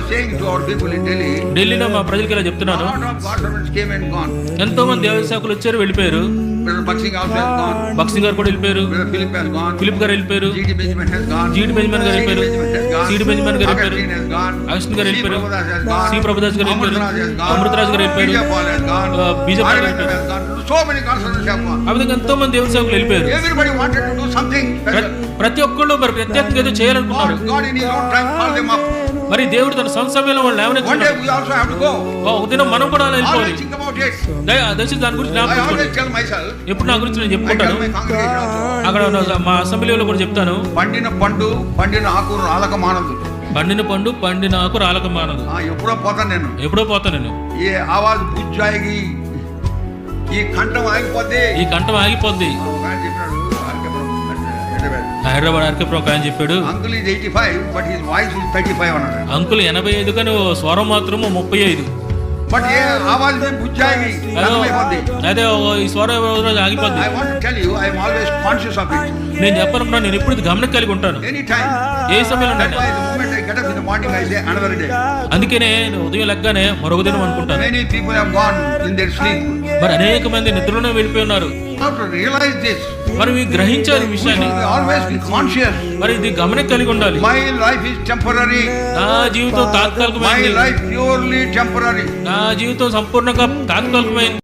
saying to our people in Delhi, ఢిల్లీలో మా ప్రజలకి ఇలా చెప్తున్నాను, a lot of God servants came and gone. ఎంతో మంది దేవ సేవకులు వచ్చారు, వెళ్ళిపోయారు. Brother Bakshi also has gone. బక్సింగ్ గారు కూడా వెళ్ళిపోయారు, Brother Philip has gone. Philip గారు వెళ్ళిపోయారు, G.D. Benjamin has gone. G D Benjamin గారు వెళ్ళిపోయారు, సీడి బెంజమిన్ గారు వెళ్ళిపోయారు, Augustine has gone. అగస్టిన్ గారు C. వెళ్ళిపోయారు, Prabhudas has gone. C Prabhudas గారు వెళ్ళిపోయారు, Amritraj has gone. అమృతరాజు గారు వెళ్ళిపోయారు, Vijay Paul has gone. BJP గారు Arvind వెళ్ళిపోయారు. has gone. So many God servants have gone. ఆ విధంగా ఎంతో మంది దేవ సేవకులు వెళ్ళిపోయారు. Everybody wanted to do something special. ప్రతి ఒక్కళ్ళు మరి ప్రత్యేకంగా ఏదో చేయాలనుకున్నారు. God in His own time called them up. మరి దేవుడు తన సొంత సమయంలో వాళ్ళు One day లేవనెత్తుకున్నాడు. we also have to go. ఒక దినం మనం కూడా అలా వెళ్ళిపోవాలి. Always think about it. దయచేసి దాని గురించి I జ్ఞాపకం always tell myself. ఎప్పుడు నా గురించి నేను I చెప్పుకుంటాను. tell my congregation also. అక్కడ మా అసెంబ్లీలో కూడా చెప్తాను, పండిన పండు పండిన ఆకు రాలక మానదు. పండిన పండు పండిన ఆకు రాలక మానదు. ఎప్పుడో పోతాను నేను. ఎప్పుడో పోతాను నేను. ఈ ఆవాజ్ బుజ్జాయికి ఈ కంఠం ఆగిపోద్ది. ఈ కంఠం ఆగిపోద్ది. ఒక ఆయన చెప్పినాడు, హైదరాబాద్ ఆర్కేపురం ఒక ఆయన చెప్పాడు, uncle is 85 but his voice is 35 అన్నాడు. అంకుల్ 85 కానీ స్వరం మాత్రము 35. బట్ ఏ ఆవాజ్ మే బుజ్జాయికి అయిపోద్ది. అదే ఈ స్వరం రోజు ఆగిపోద్ది. I want to tell you, I am always conscious of it. నేను చెప్పనున్నా, నేను ఎప్పుడు గమనం కలిగి ఉంటాను. Any time. ఏ సమయంలో That's why the moment I get up in the morning, I say another day. అందుకనే ఉదయం లెగ్గానే మరొక దినం అనుకుంటాను. Many people have gone in their sleep. మరి అనేక మంది నిద్రలోనే వెళ్ళిపోయి ఉన్నారు. How to realize this? మరి మీరు గ్రహించాలి ఈ విషయాన్ని. We always be conscious. మరి ఇది గమనం కలిగి ఉండాలి. My life is temporary. నా జీవితం My తాత్కాలికమైనది. life purely temporary. నా జీవితం సంపూర్ణంగా తాత్కాలికమైనది.